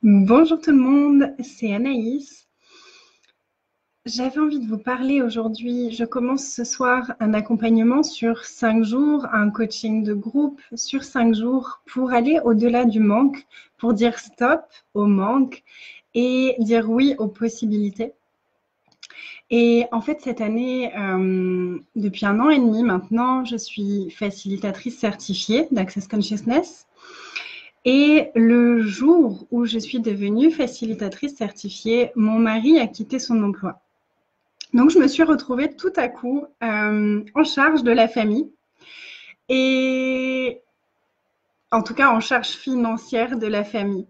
Bonjour tout le monde, c'est Anaïs. J'avais envie de vous parler aujourd'hui. Je commence ce soir un accompagnement sur 5 jours, un coaching de groupe sur 5 jours pour aller au-delà du manque, pour dire stop au manque et dire oui aux possibilités. Et en fait, cette année, depuis 1 an et demi maintenant, je suis facilitatrice certifiée d'Access Consciousness. Et le jour où je suis devenue facilitatrice certifiée, mon mari a quitté son emploi. Donc, je me suis retrouvée tout à coup en charge de la famille et en tout cas en charge financière de la famille.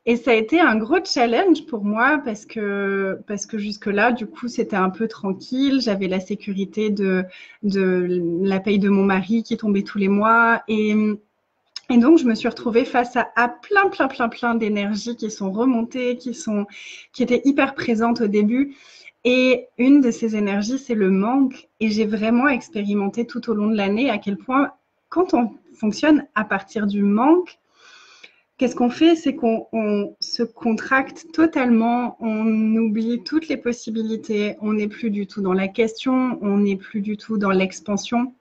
Et ça a été un gros challenge pour moi parce que jusque-là, du coup, c'était un peu tranquille. J'avais la sécurité de la paye de mon mari qui tombait tous les mois. Et donc, je me suis retrouvée face à plein d'énergies qui sont remontées, qui étaient hyper présentes au début. Et une de ces énergies, c'est le manque. Et j'ai vraiment expérimenté tout au long de l'année à quel point, quand on fonctionne à partir du manque, qu'est-ce qu'on fait? C'est qu'on se contracte totalement, on oublie toutes les possibilités, on n'est plus du tout dans la question, on n'est plus du tout dans l'expansion.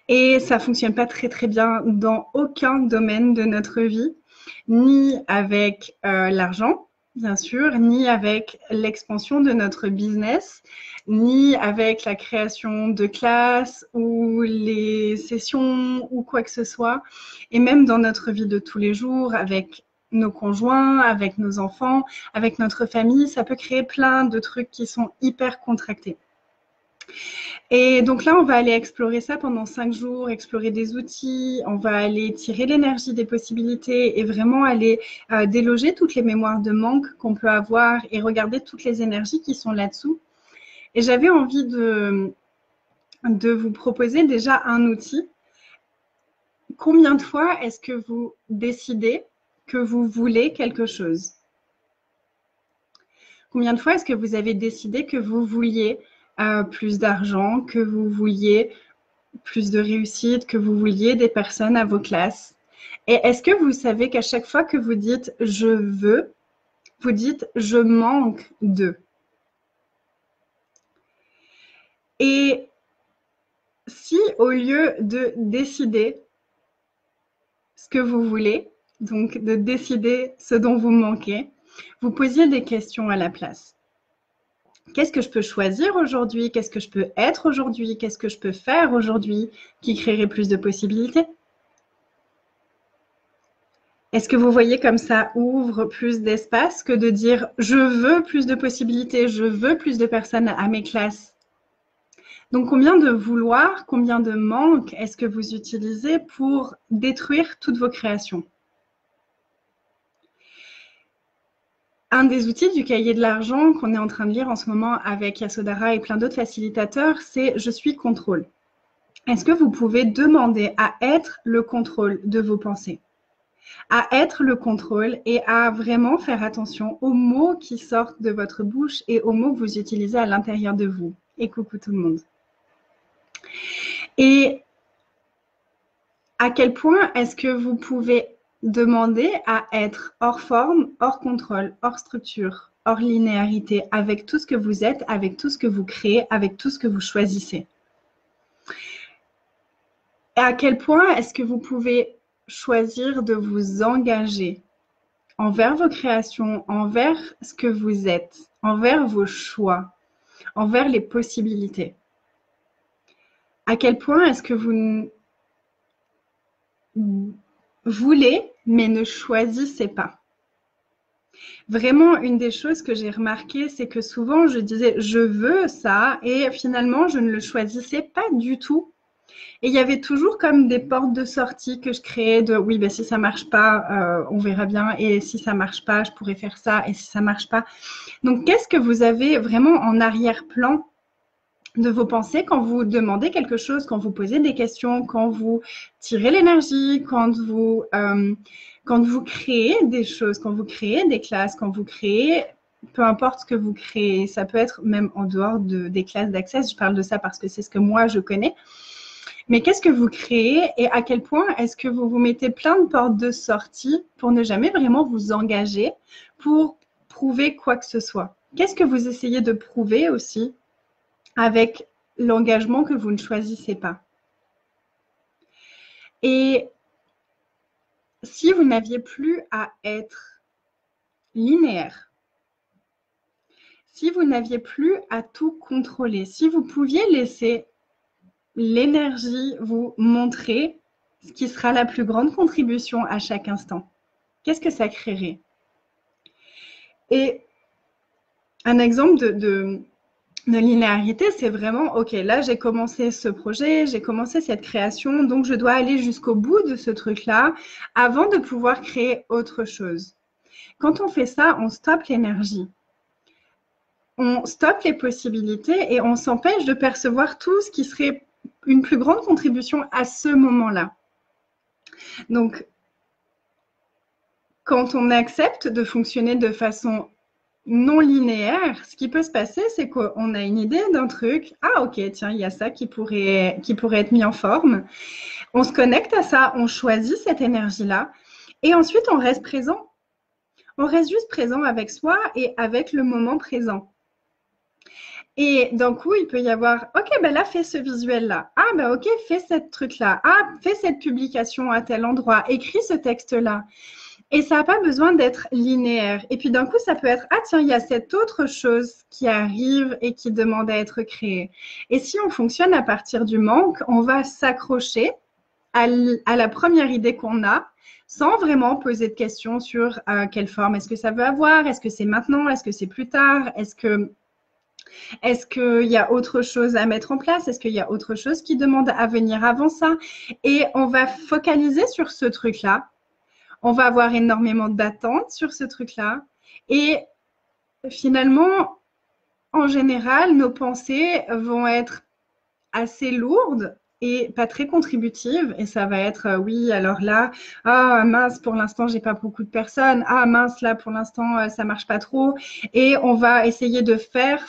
Et ça fonctionne pas très bien dans aucun domaine de notre vie, ni avec l'argent, bien sûr, ni avec l'expansion de notre business, ni avec la création de classes ou les sessions ou quoi que ce soit. Et même dans notre vie de tous les jours, avec nos conjoints, avec nos enfants, avec notre famille, ça peut créer plein de trucs qui sont hyper contractés. Et donc là, on va aller explorer ça pendant 5 jours, explorer des outils, on va aller tirer l'énergie des possibilités et vraiment aller déloger toutes les mémoires de manque qu'on peut avoir et regarder toutes les énergies qui sont là-dessous. Et j'avais envie de vous proposer déjà un outil. Combien de fois est-ce que vous décidez que vous voulez quelque chose? Combien de fois est-ce que vous avez décidé que vous vouliez plus d'argent, que vous vouliez plus de réussite, que vous vouliez des personnes à vos classes? Et est-ce que vous savez qu'à chaque fois que vous dites je veux, vous dites je manque de? Et si au lieu de décider ce que vous voulez, donc de décider ce dont vous manquez, vous posiez des questions à la place. Qu'est-ce que je peux choisir aujourd'hui? Qu'est-ce que je peux être aujourd'hui? Qu'est-ce que je peux faire aujourd'hui qui créerait plus de possibilités? Est-ce que vous voyez comme ça ouvre plus d'espace que de dire je veux plus de possibilités, je veux plus de personnes à mes classes? Donc combien de vouloir, combien de manque est-ce que vous utilisez pour détruire toutes vos créations? Un des outils du cahier de l'argent qu'on est en train de lire en ce moment avec Yasodhara et plein d'autres facilitateurs, c'est je suis contrôle. Est-ce que vous pouvez demander à être le contrôle de vos pensées, à être le contrôle et à vraiment faire attention aux mots qui sortent de votre bouche et aux mots que vous utilisez à l'intérieur de vous? Et coucou tout le monde. Et à quel point est-ce que vous pouvez demander à être hors forme, hors contrôle, hors structure, hors linéarité, avec tout ce que vous êtes, avec tout ce que vous créez, avec tout ce que vous choisissez? Et à quel point est-ce que vous pouvez choisir de vous engager envers vos créations, envers ce que vous êtes, envers vos choix, envers les possibilités? À quel point est-ce que vous voulez, mais ne choisissez pas? Vraiment, une des choses que j'ai remarqué, c'est que souvent je disais je veux ça et finalement je ne le choisissais pas du tout. Et il y avait toujours comme des portes de sortie que je créais de oui, ben, si ça marche pas, on verra bien. Et si ça marche pas, je pourrais faire ça. Et si ça marche pas. Donc, qu'est-ce que vous avez vraiment en arrière-plan de vos pensées quand vous demandez quelque chose, quand vous posez des questions, quand vous tirez l'énergie, quand vous créez des choses, quand vous créez des classes, quand vous créez, peu importe ce que vous créez, ça peut être même en dehors des classes d'accès, je parle de ça parce que c'est ce que moi je connais. Mais qu'est-ce que vous créez et à quel point est-ce que vous vous mettez plein de portes de sortie pour ne jamais vraiment vous engager pour prouver quoi que ce soit? Qu'est-ce que vous essayez de prouver aussi avec l'engagement que vous ne choisissez pas? Et si vous n'aviez plus à être linéaire, si vous n'aviez plus à tout contrôler, si vous pouviez laisser l'énergie vous montrer ce qui sera la plus grande contribution à chaque instant, qu'est-ce que ça créerait? Et un exemple de linéarité, c'est vraiment, OK, là, j'ai commencé ce projet, j'ai commencé cette création, donc je dois aller jusqu'au bout de ce truc-là avant de pouvoir créer autre chose. Quand on fait ça, on stoppe l'énergie. On stoppe les possibilités et on s'empêche de percevoir tout ce qui serait une plus grande contribution à ce moment-là. Donc, quand on accepte de fonctionner de façon non linéaire, ce qui peut se passer, c'est qu'on a une idée d'un truc. Ah, OK, tiens, il y a ça qui pourrait être mis en forme. On se connecte à ça, on choisit cette énergie-là. Et ensuite, on reste présent. On reste juste présent avec soi et avec le moment présent. Et d'un coup, il peut y avoir, OK, ben là, fais ce visuel-là. Ah, ben OK, fais ce truc-là. Ah, fais cette publication à tel endroit. Écris ce texte-là. Et ça n'a pas besoin d'être linéaire. Et puis d'un coup, ça peut être, ah tiens, il y a cette autre chose qui arrive et qui demande à être créée. Et si on fonctionne à partir du manque, on va s'accrocher à la première idée qu'on a sans vraiment poser de questions sur quelle forme est-ce que ça veut avoir, est-ce que c'est maintenant, est-ce que c'est plus tard, est-ce qu'il y a autre chose à mettre en place, est-ce qu'il y a autre chose qui demande à venir avant ça. Et on va focaliser sur ce truc-là. On va avoir énormément d'attentes sur ce truc-là. Et finalement, en général, nos pensées vont être assez lourdes et pas très contributives. Et ça va être, oui, alors là, ah mince, pour l'instant, j'ai pas beaucoup de personnes. Ah mince, là, pour l'instant, ça marche pas trop. Et on va essayer de faire.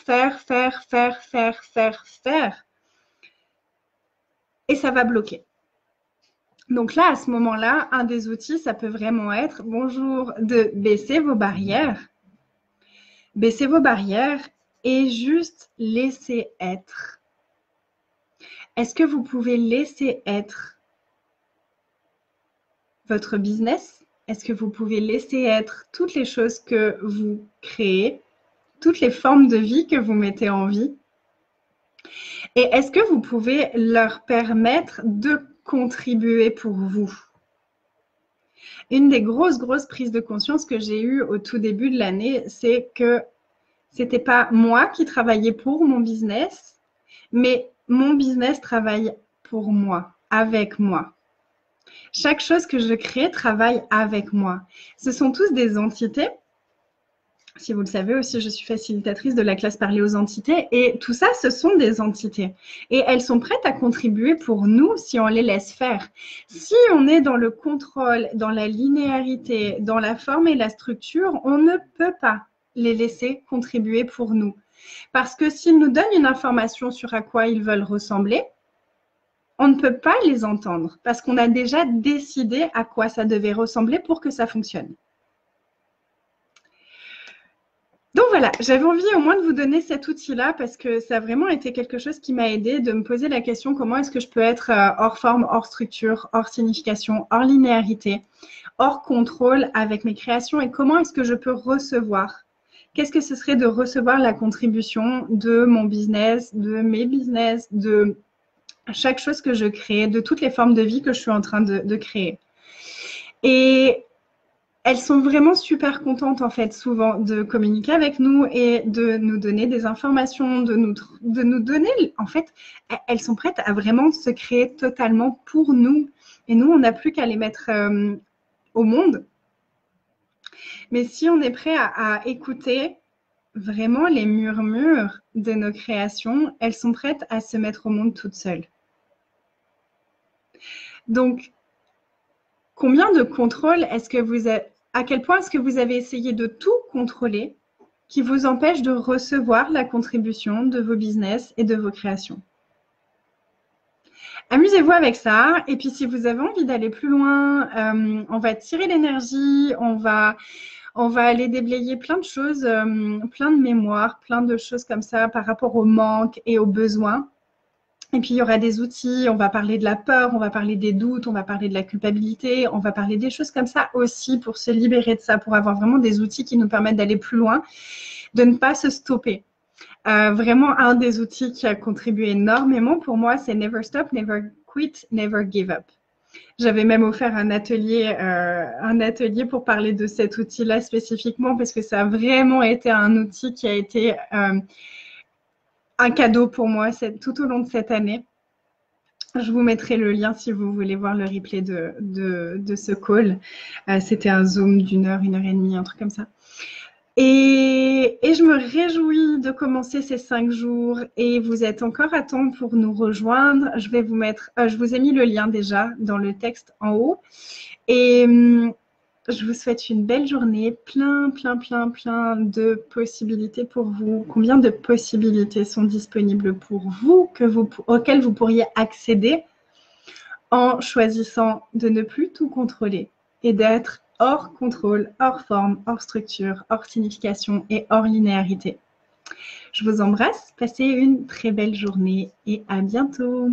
Et ça va bloquer. Donc là, à ce moment-là, un des outils, ça peut vraiment être, bonjour, de baisser vos barrières. Baisser vos barrières et juste laisser être. Est-ce que vous pouvez laisser être votre business? Est-ce que vous pouvez laisser être toutes les choses que vous créez, toutes les formes de vie que vous mettez en vie? Et est-ce que vous pouvez leur permettre de contribuer pour vous? Une des grosses prises de conscience que j'ai eues au tout début de l'année, c'est que c'était pas moi qui travaillais pour mon business, mais mon business travaille pour moi, avec moi. Chaque chose que je crée travaille avec moi. Ce sont tous des entités. Si vous le savez aussi, je suis facilitatrice de la classe Parler aux entités et tout ça, ce sont des entités. Et elles sont prêtes à contribuer pour nous si on les laisse faire. Si on est dans le contrôle, dans la linéarité, dans la forme et la structure, on ne peut pas les laisser contribuer pour nous. Parce que s'ils nous donnent une information sur à quoi ils veulent ressembler, on ne peut pas les entendre parce qu'on a déjà décidé à quoi ça devait ressembler pour que ça fonctionne. Donc voilà, j'avais envie au moins de vous donner cet outil-là parce que ça a vraiment été quelque chose qui m'a aidé de me poser la question comment est-ce que je peux être hors forme, hors structure, hors signification, hors linéarité, hors contrôle avec mes créations et comment est-ce que je peux recevoir. Qu'est-ce que ce serait de recevoir la contribution de mon business, de mes business, de chaque chose que je crée, de toutes les formes de vie que je suis en train de créer. Et elles sont vraiment super contentes, en fait, souvent, de communiquer avec nous et de nous donner des informations, de nous donner, en fait, elles sont prêtes à vraiment se créer totalement pour nous. Et nous, on n'a plus qu'à les mettre au monde. Mais si on est prêt à écouter vraiment les murmures de nos créations, elles sont prêtes à se mettre au monde toutes seules. Donc, combien de contrôle est-ce que vous avez, à quel point est-ce que vous avez essayé de tout contrôler qui vous empêche de recevoir la contribution de vos business et de vos créations? Amusez-vous avec ça. Et puis, si vous avez envie d'aller plus loin, on va tirer l'énergie, on va aller déblayer plein de choses, plein de mémoires, plein de choses comme ça par rapport au manque et aux besoins. Et puis, il y aura des outils, on va parler de la peur, on va parler des doutes, on va parler de la culpabilité, on va parler des choses comme ça aussi pour se libérer de ça, pour avoir vraiment des outils qui nous permettent d'aller plus loin, de ne pas se stopper. Vraiment, un des outils qui a contribué énormément pour moi, c'est Never Stop, Never Quit, Never Give Up. J'avais même offert un atelier pour parler de cet outil-là spécifiquement parce que ça a vraiment été un outil qui a été un cadeau pour moi tout au long de cette année. Je vous mettrai le lien si vous voulez voir le replay de ce call. C'était un Zoom d'1 heure, 1 heure et demie, un truc comme ça. Et je me réjouis de commencer ces 5 jours et vous êtes encore à temps pour nous rejoindre. Je vais vous mettre, je vous ai mis le lien déjà dans le texte en haut. Et je vous souhaite une belle journée, plein de possibilités pour vous. Combien de possibilités sont disponibles pour vous, auxquelles vous pourriez accéder en choisissant de ne plus tout contrôler et d'être hors contrôle, hors forme, hors structure, hors signification et hors linéarité. Je vous embrasse, passez une très belle journée et à bientôt.